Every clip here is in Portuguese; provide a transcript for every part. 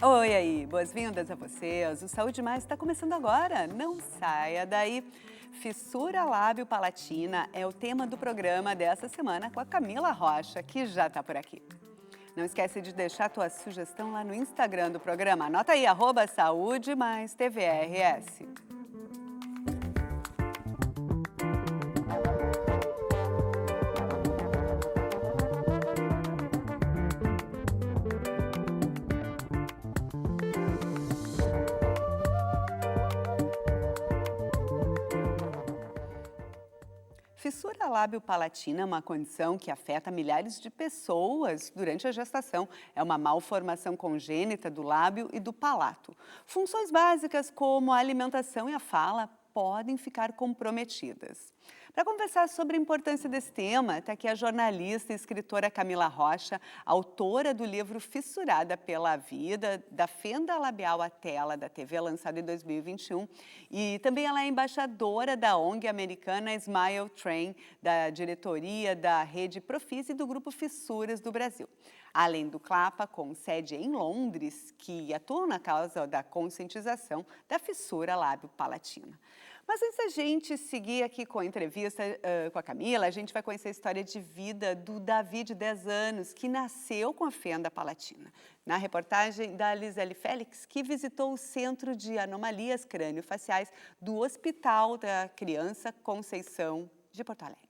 Oi aí, boas-vindas a vocês. O Saúde Mais está começando agora, não saia daí. Fissura lábio-palatina é o tema do programa dessa semana com a Camila Rocha, que já está por aqui. Não esquece de deixar a tua sugestão lá no Instagram do programa. Anota aí, @SaúdeMaisTVRS. Fissura lábio-palatina é uma condição que afeta milhares de pessoas durante a gestação. É uma malformação congênita do lábio e do palato. Funções básicas como a alimentação e a fala podem ficar comprometidas. Para conversar sobre a importância desse tema, está aqui a jornalista e escritora Camila Rocha, autora do livro Fissurada pela Vida, da fenda labial à tela da TV, lançado em 2021. E também ela é embaixadora da ONG americana Smile Train, da diretoria da rede Profis e do grupo Fissuras do Brasil. Além do CLAPA, com sede em Londres, que atua na causa da conscientização da fissura lábio-palatina. Mas antes da gente seguir aqui com a entrevista com a Camila, a gente vai conhecer a história de vida do Davi, de 10 anos, que nasceu com a fenda palatina. Na reportagem da Lisele Félix, que visitou o Centro de Anomalias Crânio-Faciais do Hospital da Criança Conceição de Porto Alegre.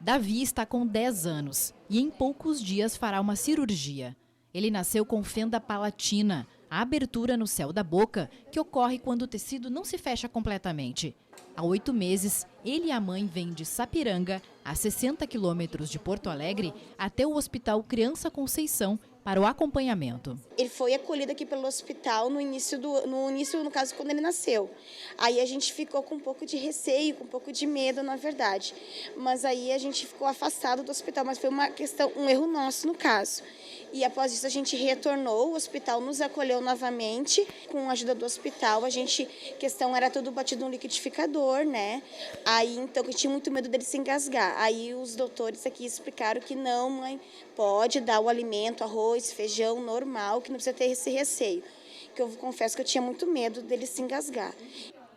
Davi está com 10 anos e em poucos dias fará uma cirurgia. Ele nasceu com fenda palatina, a abertura no céu da boca que ocorre quando o tecido não se fecha completamente. Há 8 meses, ele e a mãe vêm de Sapiranga, a 60 quilômetros de Porto Alegre, até o Hospital Criança Conceição para o acompanhamento. Ele foi acolhido aqui pelo hospital no início, no caso, quando ele nasceu. Aí a gente ficou com um pouco de receio, com um pouco de medo, na verdade. Mas aí a gente ficou afastado do hospital, mas foi um erro nosso no caso. E após isso a gente retornou, o hospital nos acolheu novamente, com a ajuda do hospital. A questão era tudo batido no liquidificador, né? Aí então eu tinha muito medo dele se engasgar. Aí os doutores aqui explicaram que não, mãe, pode dar o alimento, arroz, feijão normal, que não precisa ter esse receio. Que eu confesso que eu tinha muito medo dele se engasgar.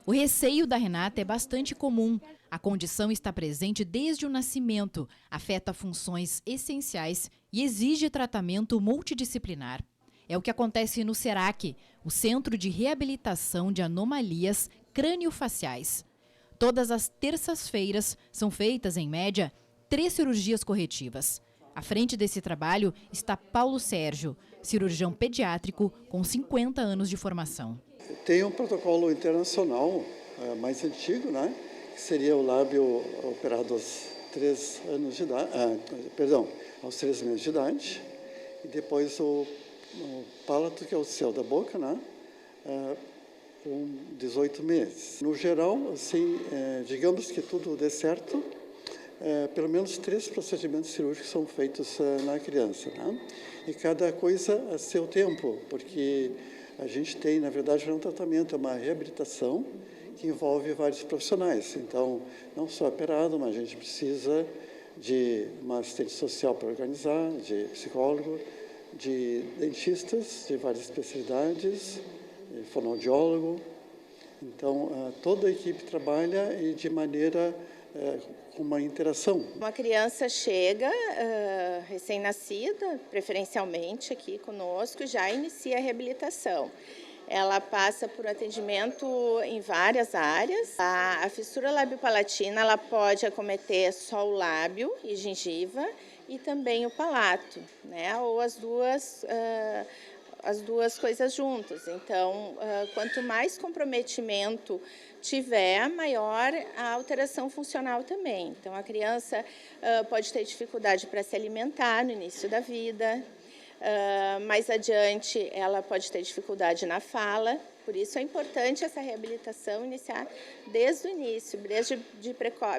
O receio da Renata é bastante comum. A condição está presente desde o nascimento, afeta funções essenciais e exige tratamento multidisciplinar. É o que acontece no CERAC, o Centro de Reabilitação de Anomalias Crânio-Faciais. Todas as terças-feiras são feitas, em média, 3 cirurgias corretivas. À frente desse trabalho está Paulo Sérgio, cirurgião pediátrico com 50 anos de formação. Tem um protocolo internacional mais antigo, né? Que seria o lábio operado aos 3 anos de idade, aos 3 meses de idade, e depois o palato, que é o céu da boca, né? Com 18 meses. No geral, assim, digamos que tudo dê certo, pelo menos 3 procedimentos cirúrgicos são feitos na criança, né? E cada coisa a seu tempo, porque a gente tem, na verdade, não é um tratamento, é uma reabilitação que envolve vários profissionais. Então, não só operado, mas a gente precisa de uma assistente social para organizar, de psicólogo, de dentistas de várias especialidades, de fonoaudiólogo. Então, toda a equipe trabalha e de maneira com uma interação. Uma criança chega recém-nascida, preferencialmente aqui conosco, já inicia a reabilitação. Ela passa por atendimento em várias áreas. A fissura lábio-palatina, ela pode acometer só o lábio e gengiva e também o palato, né? Ou as duas coisas juntas. Então, quanto mais comprometimento tiver, maior a alteração funcional também. Então, a criança pode ter dificuldade para se alimentar no início da vida. Mais adiante, ela pode ter dificuldade na fala, por isso é importante essa reabilitação iniciar desde o início,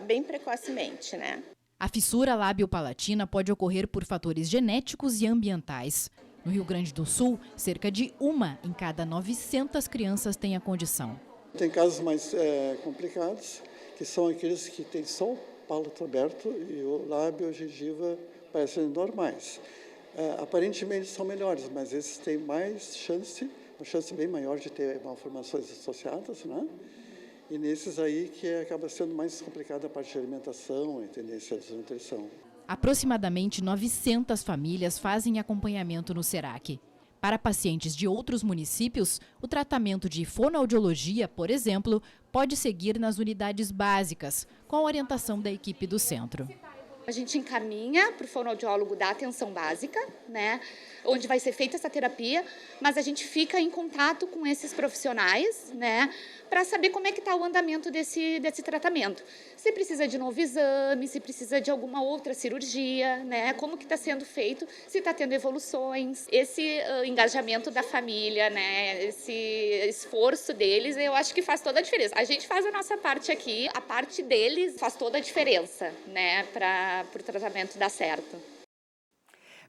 bem precocemente, né? A fissura lábio-palatina pode ocorrer por fatores genéticos e ambientais. No Rio Grande do Sul, cerca de 1 em cada 900 crianças tem a condição. Tem casos mais complicados, que são aqueles que têm só palato aberto e o lábio e a gengiva parecem normais. Aparentemente são melhores, mas esses têm mais chance, uma chance bem maior de ter malformações associadas, né? E nesses aí que acaba sendo mais complicada a parte de alimentação e tendência de nutrição. Aproximadamente 900 famílias fazem acompanhamento no SERAC. Para pacientes de outros municípios, o tratamento de fonoaudiologia, por exemplo, pode seguir nas unidades básicas, com a orientação da equipe do centro. A gente encaminha para o fonoaudiólogo da atenção básica, né, onde vai ser feita essa terapia, mas a gente fica em contato com esses profissionais, né, para saber como é que está o andamento desse tratamento. Se precisa de novo exame, se precisa de alguma outra cirurgia, né, como que está sendo feito, se está tendo evoluções. Esse engajamento da família, né, esse esforço deles, eu acho que faz toda a diferença. A gente faz a nossa parte aqui, a parte deles faz toda a diferença, né, para o tratamento dar certo.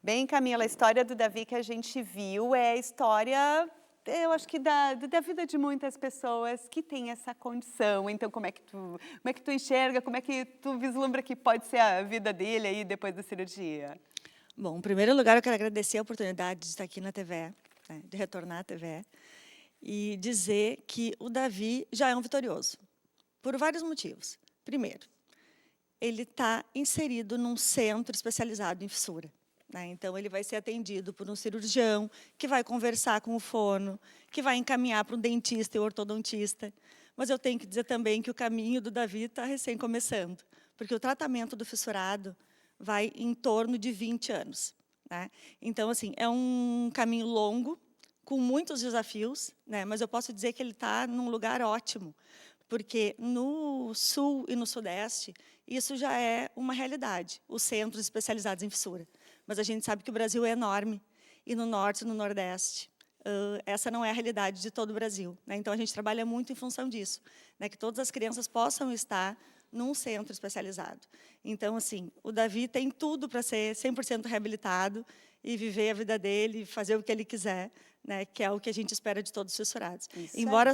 Bem, Camila, a história do Davi que a gente viu é a história, eu acho que da vida de muitas pessoas que têm essa condição. Então, como é que tu enxerga, como é que tu vislumbra que pode ser a vida dele aí depois da cirurgia? Bom, em primeiro lugar, eu quero agradecer a oportunidade de estar aqui na TVE, né, de retornar à TVE, e dizer que o Davi já é um vitorioso, por vários motivos. Primeiro, ele está inserido num centro especializado em fissura. Então, ele vai ser atendido por um cirurgião, que vai conversar com o fono, que vai encaminhar para um dentista e ortodontista. Mas eu tenho que dizer também que o caminho do Davi está recém começando, porque o tratamento do fissurado vai em torno de 20 anos. Né? Então, assim, é um caminho longo, com muitos desafios, né? Mas eu posso dizer que ele está num lugar ótimo, porque no Sul e no Sudeste, isso já é uma realidade, os centros especializados em fissura. Mas a gente sabe que o Brasil é enorme, e no Norte e no Nordeste, essa não é a realidade de todo o Brasil. Né? Então, a gente trabalha muito em função disso, né? Que todas as crianças possam estar num centro especializado. Então, assim, o Davi tem tudo para ser 100% reabilitado e viver a vida dele, fazer o que ele quiser, né, que é o que a gente espera de todos os fissurados. Embora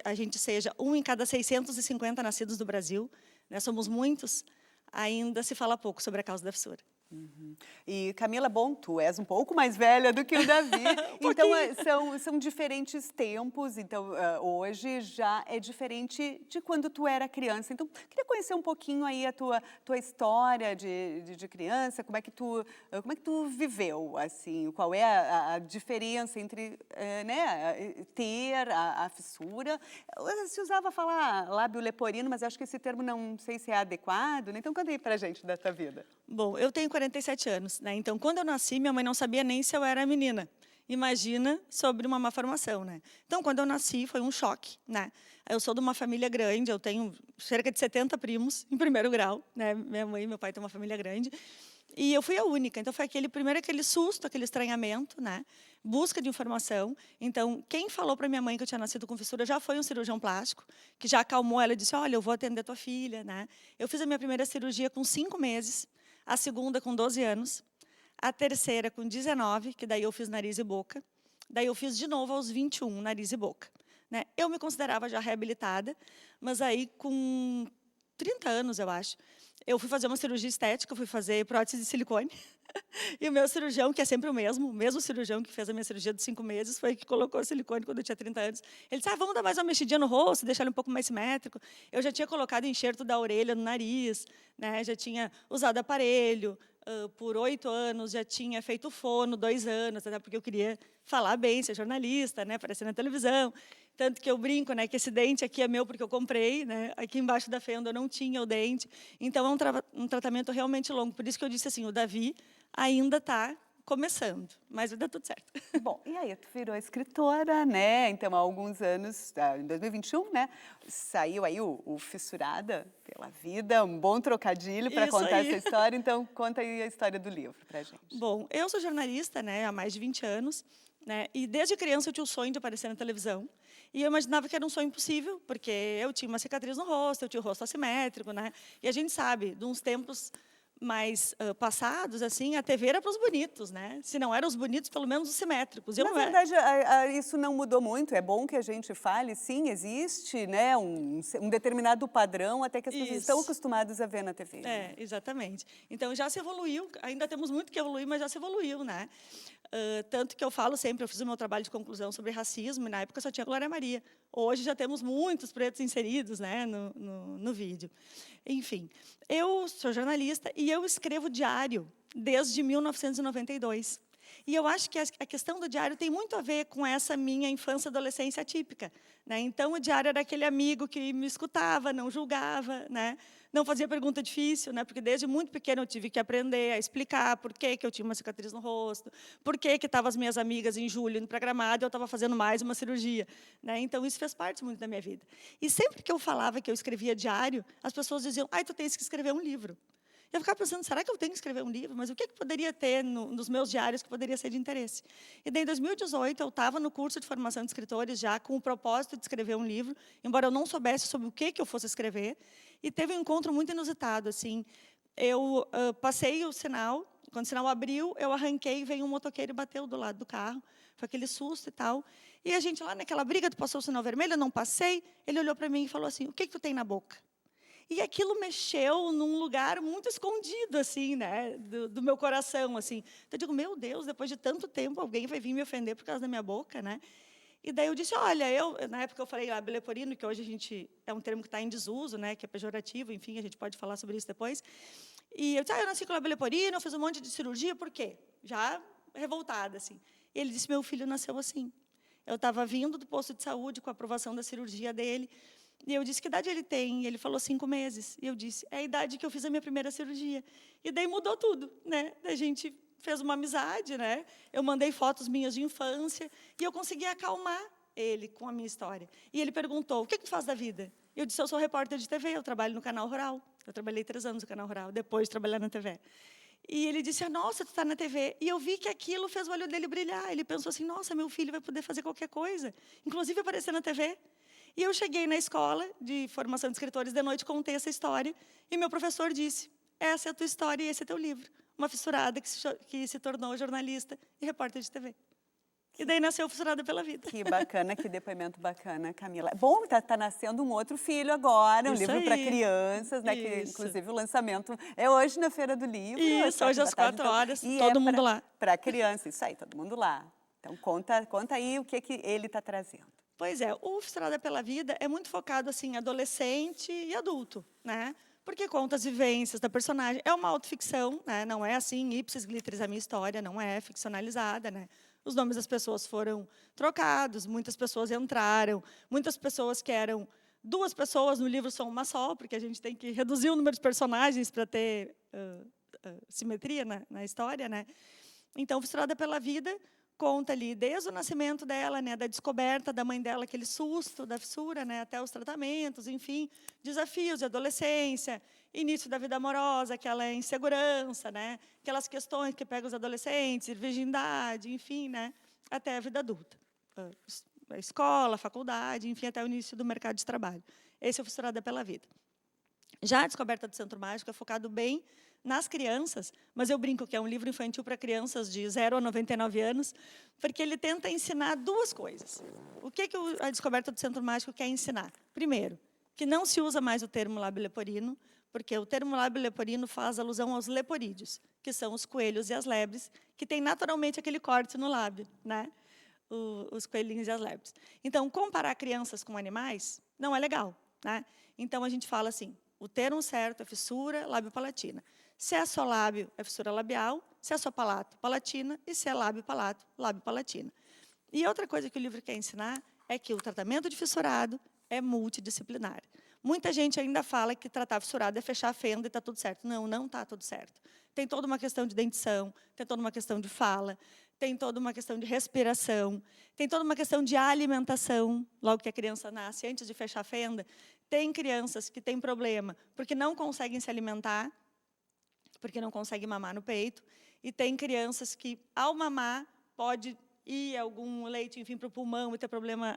a gente seja 1 em cada 650 nascidos do Brasil, né, somos muitos, ainda se fala pouco sobre a causa da fissura. E, Camila, bom, tu és um pouco mais velha do que o Davi, então são diferentes tempos, então hoje já é diferente de quando tu era criança. Então, queria conhecer um pouquinho aí a tua história de criança, como é que tu viveu, assim, qual é a diferença entre ter a fissura. Se usava falar lábio leporino, mas acho que esse termo não sei se é adequado, né? Então, conta aí pra gente da tua vida. Bom, eu tenho 47 anos, né? Então, quando eu nasci, minha mãe não sabia nem se eu era menina. Imagina sobre uma malformação, né? Então, quando eu nasci, foi um choque, né? Eu sou de uma família grande, eu tenho cerca de 70 primos em primeiro grau, né? Minha mãe e meu pai têm uma família grande. E eu fui a única, então foi aquele susto, aquele estranhamento, né? Busca de informação. Então, quem falou para minha mãe que eu tinha nascido com fissura já foi um cirurgião plástico, que já acalmou ela e disse, olha, eu vou atender tua filha, né? Eu fiz a minha primeira cirurgia com 5 meses, a segunda com 12 anos, a terceira com 19, que daí eu fiz nariz e boca, daí eu fiz de novo aos 21, nariz e boca. Né? Eu me considerava já reabilitada, mas aí com 30 anos, eu acho, eu fui fazer uma cirurgia estética, eu fui fazer prótese de silicone, e o meu cirurgião, que é sempre o mesmo cirurgião que fez a minha cirurgia dos 5 meses, foi que colocou silicone quando eu tinha 30 anos. Ele disse, vamos dar mais uma mexidinha no rosto, deixar ele um pouco mais simétrico. Eu já tinha colocado enxerto da orelha no nariz, né? Já tinha usado aparelho por 8 anos, já tinha feito fono 2 anos, até porque eu queria falar bem, ser jornalista, né? Aparecer na televisão. Tanto que eu brinco, né, que esse dente aqui é meu porque eu comprei, né? Aqui embaixo da fenda eu não tinha o dente. Então, é um tratamento realmente longo. Por isso que eu disse assim, o Davi ainda está começando, mas vai dar tudo certo. Bom, e aí tu virou escritora, né? Então, há alguns anos, em 2021, né? Saiu aí o Fissurada pela Vida, um bom trocadilho para contar essa história. Então, conta aí a história do livro pra gente. Bom, eu sou jornalista, né, há mais de 20 anos, né? E desde criança eu tinha o sonho de aparecer na televisão. E eu imaginava que era um sonho impossível, porque eu tinha uma cicatriz no rosto, eu tinha o rosto assimétrico, né? E a gente sabe, de uns tempos mais passados, assim, a TV era para os bonitos, né? Se não eram os bonitos, pelo menos os simétricos. Na verdade, isso não mudou muito. É bom que a gente fale, sim, existe, né, um determinado padrão até que as pessoas estão acostumadas a ver na TV. Exatamente. Então, já se evoluiu, ainda temos muito que evoluir, mas já se evoluiu, né? Tanto que eu falo sempre, eu fiz o meu trabalho de conclusão sobre racismo, e na época só tinha Glória Maria. Hoje já temos muitos pretos inseridos, né, no vídeo. Enfim, eu sou jornalista e eu escrevo diário desde 1992. E eu acho que a questão do diário tem muito a ver com essa minha infância e adolescência atípica, né? Então, o diário era aquele amigo que me escutava, não julgava, né? Não fazia pergunta difícil, né? Porque desde muito pequeno eu tive que aprender a explicar por que eu tinha uma cicatriz no rosto, por que estavam as minhas amigas em julho indo para Gramado e eu estava fazendo mais uma cirurgia, né? Então, isso fez parte muito da minha vida. E sempre que eu falava que eu escrevia diário, as pessoas diziam, tu tens que escrever um livro. Eu ficava pensando, será que eu tenho que escrever um livro? Mas o que poderia ter nos meus diários que poderia ser de interesse? E daí, em 2018, eu estava no curso de formação de escritores já com o propósito de escrever um livro, embora eu não soubesse sobre o que eu fosse escrever. E teve um encontro muito inusitado. Assim, eu passei o sinal, quando o sinal abriu, eu arranquei, veio um motoqueiro e bateu do lado do carro. Foi aquele susto e tal. E a gente lá naquela briga, tu passou o sinal vermelho, eu não passei. Ele olhou para mim e falou assim, o que tu tem na boca? E aquilo mexeu num lugar muito escondido, assim, né, do meu coração, assim. Então, eu digo, meu Deus, depois de tanto tempo, alguém vai vir me ofender por causa da minha boca, né? E daí eu disse, olha, na época eu falei lábio leporino, que hoje é um termo que está em desuso, né, que é pejorativo, enfim, a gente pode falar sobre isso depois. E eu disse, eu nasci com lábio leporino, eu fiz um monte de cirurgia, por quê? Já revoltada, assim. E ele disse, meu filho nasceu assim. Eu estava vindo do posto de saúde com a aprovação da cirurgia dele, e eu disse, que idade ele tem? E ele falou, 5 meses. E eu disse, é a idade que eu fiz a minha primeira cirurgia. E daí mudou tudo, né? A gente fez uma amizade, né? Eu mandei fotos minhas de infância e eu consegui acalmar ele com a minha história. E ele perguntou, o que tu faz da vida? Eu disse, eu sou repórter de TV, eu trabalho no Canal Rural. Eu trabalhei 3 anos no Canal Rural, depois de trabalhar na TV. E ele disse, nossa, tu está na TV. E eu vi que aquilo fez o olho dele brilhar. Ele pensou assim, nossa, meu filho vai poder fazer qualquer coisa, inclusive aparecer na TV. E eu cheguei na escola de formação de escritores de noite, contei essa história, e meu professor disse, essa é a tua história e esse é teu livro. Uma fissurada que se tornou jornalista e repórter de TV. E daí nasceu Fissurada pela Vida. Que bacana, que depoimento bacana, Camila. Bom, tá nascendo um outro filho agora, um Isso livro aí. para crianças, né? Que, inclusive, o lançamento é hoje na Feira do Livro. Isso, hoje às 4 horas, todo mundo lá. Para criança, isso aí, todo mundo lá. Então, conta aí o que ele está trazendo. Pois é, o Fissurada pela Vida é muito focado assim, em adolescente e adulto, né? Porque conta as vivências da personagem. É uma autoficção, né? Não é assim, ipsis glitteris a minha história, não é ficcionalizada, né? Os nomes das pessoas foram trocados, muitas pessoas entraram, muitas pessoas que eram 2 pessoas no livro são uma só, porque a gente tem que reduzir o número de personagens para ter simetria na história, né? Então, Fissurada pela Vida conta ali desde o nascimento dela, né, da descoberta da mãe dela, aquele susto da fissura, né, até os tratamentos, enfim, desafios de adolescência, início da vida amorosa, aquela insegurança, né, aquelas questões que pegam os adolescentes, virgindade, enfim, né, até a vida adulta, a escola, a faculdade, enfim, até o início do mercado de trabalho. Esse é o Fissurada pela Vida. Já a Descoberta do Centro Mágico é focado bem nas crianças, mas eu brinco que é um livro infantil para crianças de 0 a 99 anos, porque ele tenta ensinar 2 coisas. O que a Descoberta do Centro Mágico quer ensinar? Primeiro, que não se usa mais o termo lábio leporino, porque o termo lábio leporino faz alusão aos leporídeos, que são os coelhos e as lebres, que têm naturalmente aquele corte no lábio, né? Os coelhinhos e as lebres. Então, comparar crianças com animais não é legal, né? Então, a gente fala assim, o termo certo é fissura lábio-palatina. Se é só lábio, é fissura labial. Se é só palato, palatina. E se é lábio-palato, lábio-palatina. E outra coisa que o livro quer ensinar é que o tratamento de fissurado é multidisciplinar. Muita gente ainda fala que tratar fissurado é fechar a fenda e está tudo certo. Não, não está tudo certo. Tem toda uma questão de dentição, tem toda uma questão de fala, tem toda uma questão de respiração, tem toda uma questão de alimentação, logo que a criança nasce, antes de fechar a fenda. Tem crianças que têm problema porque não conseguem se alimentar, porque não conseguem mamar no peito, e tem crianças que, ao mamar, pode ir algum leite, enfim, para o pulmão e ter problema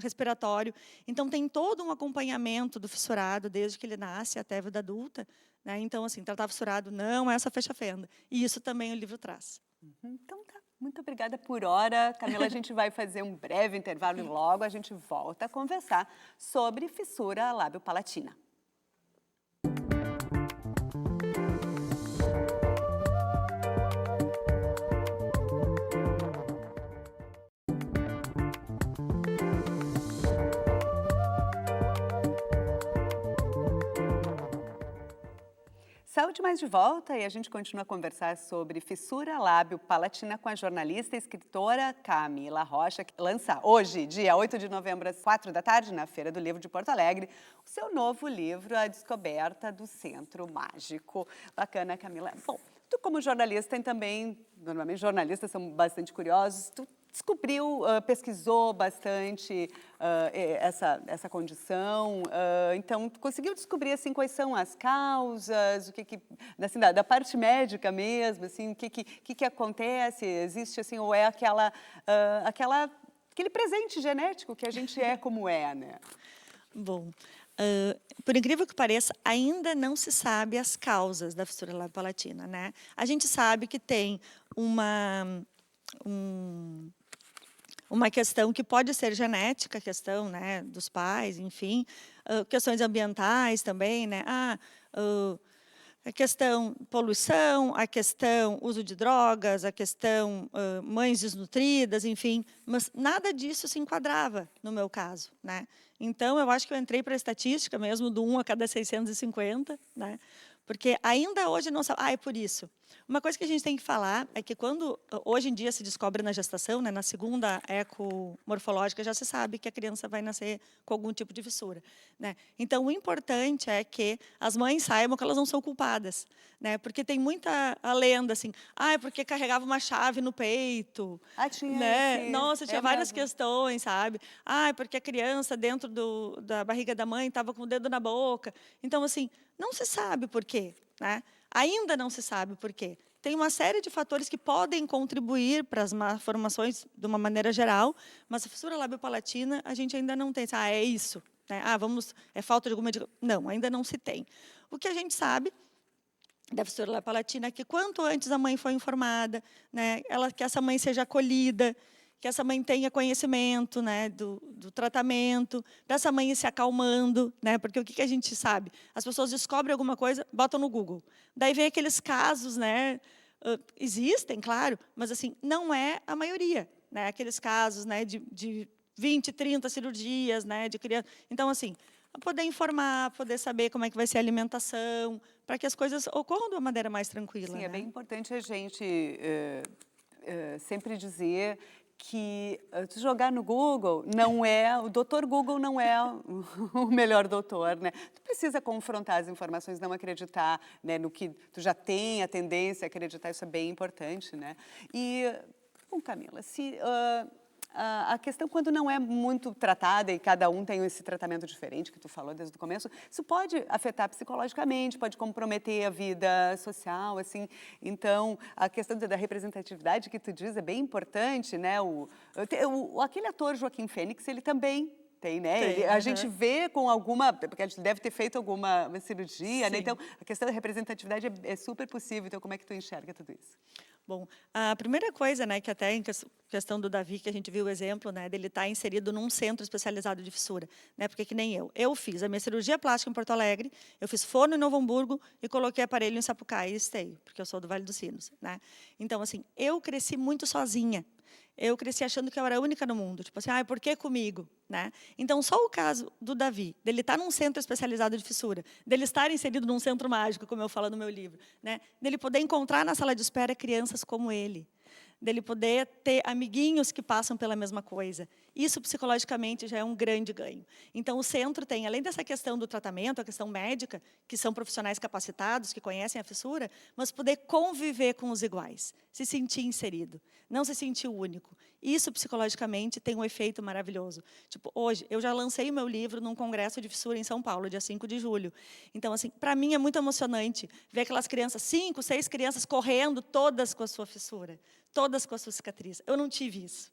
respiratório. Então, tem todo um acompanhamento do fissurado, desde que ele nasce até a vida adulta. Né? Então, assim, tratar fissurado não é só fecha-fenda. E isso também o livro traz. Então tá, muito obrigada por hora. Camila, a gente vai fazer um breve intervalo e logo a gente volta a conversar sobre fissura lábio-palatina. Saúde mais de volta e a gente continua a conversar sobre fissura lábio-palatina com a jornalista e escritora Camila Rocha, que lança hoje, dia 8 de novembro, às 4 da tarde, na Feira do Livro de Porto Alegre, o seu novo livro, A Descoberta do Centro Mágico. Bacana, Camila. Bom, tu como jornalista e também, normalmente jornalistas são bastante curiosos, tu descobriu, pesquisou bastante essa condição, então conseguiu descobrir assim quais são as causas, o que assim, da parte médica mesmo, assim, o que acontece, existe assim ou é aquele presente genético que a gente é como é, né? Bom, por incrível que pareça, ainda não se sabe as causas da fissura lábio-palatina, né? A gente sabe que tem uma questão que pode ser genética, questão, né, dos pais, enfim, questões ambientais também, né? A questão poluição, a questão uso de drogas, a questão mães desnutridas, enfim, mas nada disso se enquadrava no meu caso, né? Então, eu acho que eu entrei para a estatística mesmo do 1 a cada 650, né? Porque ainda hoje não sabe. É por isso. Uma coisa que a gente tem que falar é que quando hoje em dia se descobre na gestação, né, na segunda eco morfológica, já se sabe que a criança vai nascer com algum tipo de fissura, né? Então, o importante é que as mães saibam que elas não são culpadas, né? Porque tem muita a lenda assim, é porque carregava uma chave no peito, Tinha né? esse... Nossa, tinha várias questões, sabe? É porque a criança dentro da barriga da mãe estava com o dedo na boca. Então, assim, não se sabe por quê, né? Ainda não se sabe por quê. Tem uma série de fatores que podem contribuir para as malformações de uma maneira geral, mas a fissura lábio-palatina a gente ainda não tem. É isso, né? É falta de alguma... Não, ainda não se tem. O que a gente sabe da fissura lábio-palatina é que quanto antes a mãe foi informada, né, que essa mãe seja acolhida, que essa mãe tenha conhecimento, né, do tratamento, dessa mãe ir se acalmando, né, porque o que a gente sabe? As pessoas descobrem alguma coisa, botam no Google. Daí vem aqueles casos, né, existem, claro, mas assim, não é a maioria, né, aqueles casos, né, de 20, 30 cirurgias, né, de criança. Então, assim, poder informar, poder saber como é que vai ser a alimentação, para que as coisas ocorram de uma maneira mais tranquila. Sim, né? é bem importante a gente sempre dizer que jogar no Google o doutor Google não é o melhor doutor, né? Tu precisa confrontar as informações, não acreditar, né, no que tu já tem a tendência a acreditar, isso é bem importante, né? E, bom, Camila, se... a questão, quando não é muito tratada e cada um tem esse tratamento diferente, que tu falou desde o começo, isso pode afetar psicologicamente, pode comprometer a vida social, assim. Então, a questão da representatividade que tu diz é bem importante, né? Aquele ator Joaquim Fênix, ele também tem, né? A gente vê com alguma... Porque a gente deve ter feito alguma cirurgia, né? Então, a questão da representatividade é super possível. Então, como é que tu enxerga tudo isso? Bom, a primeira coisa, né, que até em questão do Davi, que a gente viu o exemplo, né, dele estar inserido num centro especializado de fissura, né, porque que nem eu fiz a minha cirurgia plástica em Porto Alegre, eu fiz fono em Novo Hamburgo e coloquei aparelho em Sapucaí e Esteio, porque eu sou do Vale dos Sinos, né. Então, assim, eu cresci muito sozinha. Eu cresci achando que eu era a única no mundo. Tipo assim, por que comigo? Né? Então, só o caso do Davi, dele estar num centro especializado de fissura, dele estar inserido num centro mágico, como eu falo no meu livro, né? Dele poder encontrar na sala de espera crianças como ele, dele poder ter amiguinhos que passam pela mesma coisa. Isso, psicologicamente, já é um grande ganho. Então, o centro tem, além dessa questão do tratamento, a questão médica, que são profissionais capacitados, que conhecem a fissura, mas poder conviver com os iguais, se sentir inserido, não se sentir único. Isso, psicologicamente, tem um efeito maravilhoso. Tipo, hoje, eu já lancei o meu livro num congresso de fissura em São Paulo, dia 5 de julho. Então, assim, para mim é muito emocionante ver aquelas crianças, 5, 6 crianças correndo, todas com a sua fissura, todas com a sua cicatriz. Eu não tive isso.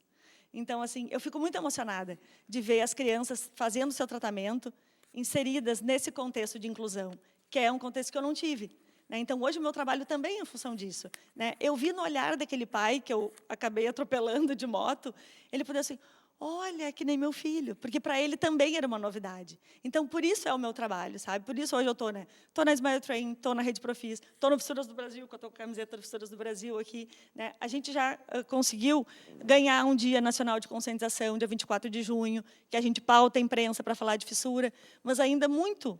Então, assim, eu fico muito emocionada de ver as crianças fazendo o seu tratamento, inseridas nesse contexto de inclusão, que é um contexto que eu não tive. Então, hoje, o meu trabalho também é em função disso. Eu vi no olhar daquele pai, que eu acabei atropelando de moto, ele podia assim, olha, que nem meu filho, porque para ele também era uma novidade. Então, por isso é o meu trabalho, sabe? Por isso hoje eu estou, Estou na Smile Train, estou na Rede Profis, estou no Fissuras do Brasil, que eu estou com a camiseta do Fissuras do Brasil aqui. A gente já conseguiu ganhar um Dia Nacional de Conscientização, dia 24 de junho, que a gente pauta a imprensa para falar de fissura, mas ainda muito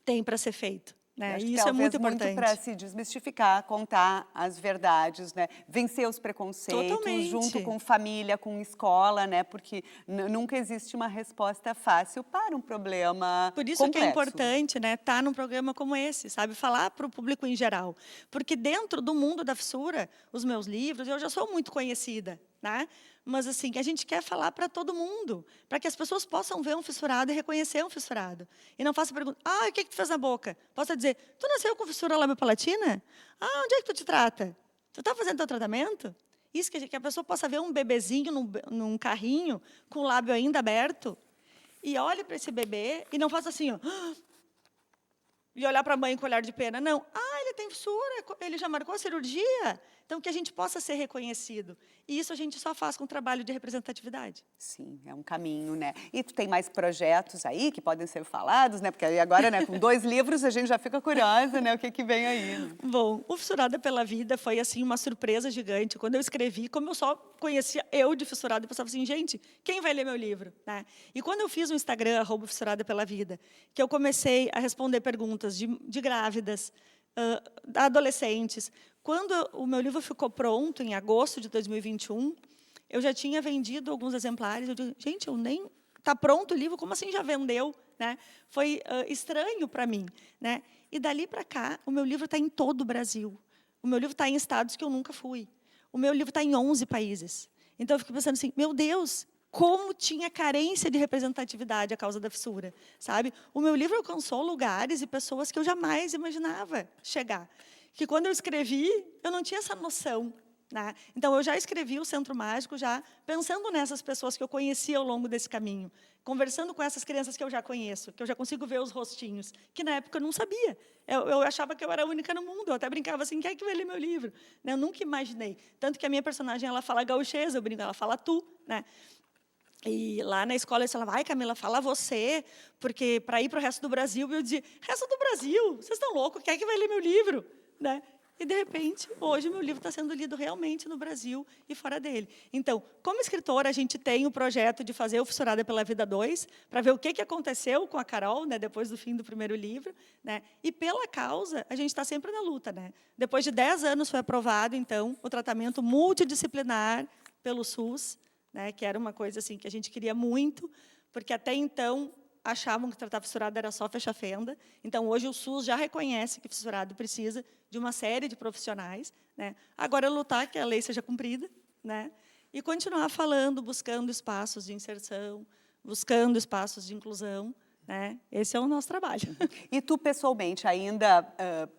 tem para ser feito. E isso é muito importante. Para se desmistificar, contar as verdades, vencer os preconceitos, totalmente, junto com família, com escola, porque nunca existe uma resposta fácil para um problema Por isso complexo. que é importante estar num programa como esse, sabe? Falar para o público em geral. Porque dentro do mundo da fissura, os meus livros, eu já sou muito conhecida, mas assim, a gente quer falar para todo mundo, para que as pessoas possam ver um fissurado e reconhecer um fissurado. E não façam pergunta, o que tu fez na boca? Possa dizer, tu nasceu com fissura labiopalatina? Onde é que tu te trata? Tu está fazendo teu tratamento? Isso, que a pessoa possa ver um bebezinho num carrinho, com o lábio ainda aberto, e olhe para esse bebê e não faça assim, e olhar para a mãe com olhar de pena. Não, ele tem fissura, ele já marcou a cirurgia. Então, que a gente possa ser reconhecido. E isso a gente só faz com o trabalho de representatividade. Sim, é um caminho, E tu tem mais projetos aí que podem ser falados, Porque agora, com 2 livros, a gente já fica curiosa, o que vem aí. Bom, o Fissurada pela Vida foi, assim, uma surpresa gigante. Quando eu escrevi, como eu só conhecia eu de fissurada, eu pensava assim, gente, quem vai ler meu livro? E quando eu fiz o Instagram, @Fissurada pela Vida, que eu comecei a responder perguntas de grávidas, adolescentes. Quando o meu livro ficou pronto, em agosto de 2021, eu já tinha vendido alguns exemplares. Eu digo, gente, está pronto o livro, como assim já vendeu? Foi estranho para mim. E dali para cá, o meu livro está em todo o Brasil. O meu livro está em estados que eu nunca fui. O meu livro está em 11 países. Então, eu fico pensando assim, meu Deus, como tinha carência de representatividade a causa da fissura, sabe? O meu livro alcançou lugares e pessoas que eu jamais imaginava chegar. Que quando eu escrevi, eu não tinha essa noção. Então, eu já escrevi o Centro Mágico, já pensando nessas pessoas que eu conheci ao longo desse caminho, conversando com essas crianças que eu já conheço, que eu já consigo ver os rostinhos, que na época eu não sabia. Eu achava que eu era a única no mundo, eu até brincava assim, quem é que vai ler meu livro? Eu nunca imaginei. Tanto que a minha personagem, ela fala gauchesa, eu brinco, ela fala tu, E lá na escola, eles falavam, Camila, fala você, porque para ir para o resto do Brasil, eu dizia, resto do Brasil, vocês estão loucos, quem é que vai ler meu livro? E, de repente, hoje, meu livro está sendo lido realmente no Brasil e fora dele. Então, como escritora, a gente tem o projeto de fazer o Fissurada pela Vida 2, para ver o que aconteceu com a Carol, depois do fim do primeiro livro. E, pela causa, a gente está sempre na luta. Depois de 10 anos, foi aprovado, então, o tratamento multidisciplinar pelo SUS, que era uma coisa assim, que a gente queria muito, porque, até então, achavam que tratar fissurado era só fechar fenda. Então, hoje, o SUS já reconhece que fissurado precisa de uma série de profissionais. Agora, lutar que a lei seja cumprida, e continuar falando, buscando espaços de inserção, buscando espaços de inclusão. Esse é o nosso trabalho. E tu, pessoalmente, ainda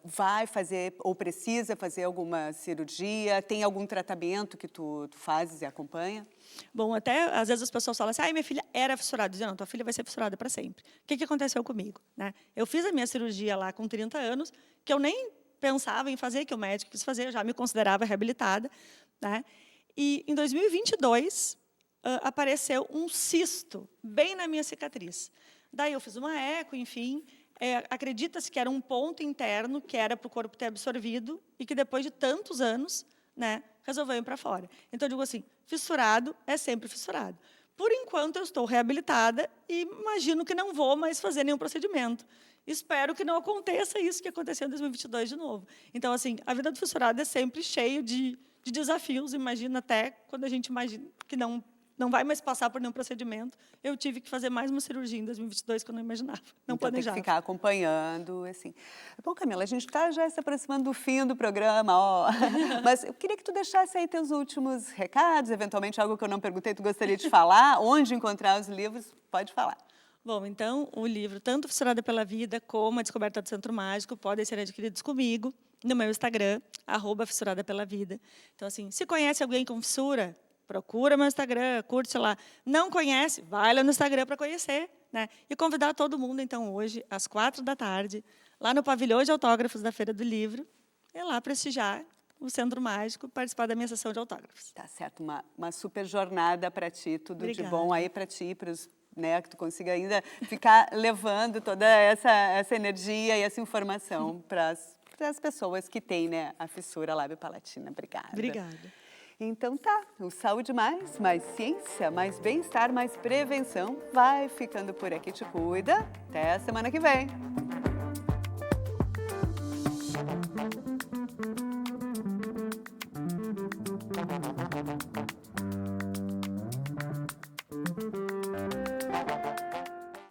vai fazer ou precisa fazer alguma cirurgia? Tem algum tratamento que tu fazes e acompanha? Bom, até às vezes as pessoas falam assim, minha filha era fissurada. Eu digo, não, tua filha vai ser fissurada para sempre. O que aconteceu comigo? Eu fiz a minha cirurgia lá com 30 anos, que eu nem pensava em fazer, que o médico quis fazer, eu já me considerava reabilitada. E, em 2022, apareceu um cisto bem na minha cicatriz. Daí eu fiz uma eco, enfim, acredita-se que era um ponto interno, que era para o corpo ter absorvido, e que depois de tantos anos, resolveu ir para fora. Então, eu digo assim, fissurado é sempre fissurado. Por enquanto, eu estou reabilitada e imagino que não vou mais fazer nenhum procedimento. Espero que não aconteça isso que aconteceu em 2022 de novo. Então, assim, a vida do fissurado é sempre cheio de desafios, imagina até quando a gente imagina que não não vai mais passar por nenhum procedimento. Eu tive que fazer mais uma cirurgia em 2022 que eu não imaginava, não então, planejava. tem que ficar acompanhando, assim. Bom, Camila, a gente está já se aproximando do fim do programa, ó. Mas eu queria que tu deixasse aí teus últimos recados, eventualmente algo que eu não perguntei, tu gostaria de falar, onde encontrar os livros, pode falar. Bom, então, o livro, tanto Fissurada pela Vida como A Descoberta do Centro Mágico, podem ser adquiridos comigo no meu Instagram, @fissuradapelavida. Então, assim, se conhece alguém com fissura, procura meu Instagram, curte lá. Não conhece? Vai lá no Instagram para conhecer, né? E convidar todo mundo, então, hoje, às 16h, lá no pavilhão de autógrafos da Feira do Livro, é lá prestigiar o Centro Mágico, participar da minha sessão de autógrafos. Tá certo, uma super jornada para ti, tudo Obrigada. de bom aí para ti, para os, né, que tu consiga ainda ficar levando toda essa energia e essa informação para as pessoas que têm, né, a fissura lábio-palatina. Obrigada. Obrigada. Então tá, o Saúde mais ciência, mais bem-estar, mais prevenção vai ficando por aqui. Te cuida. Até a semana que vem.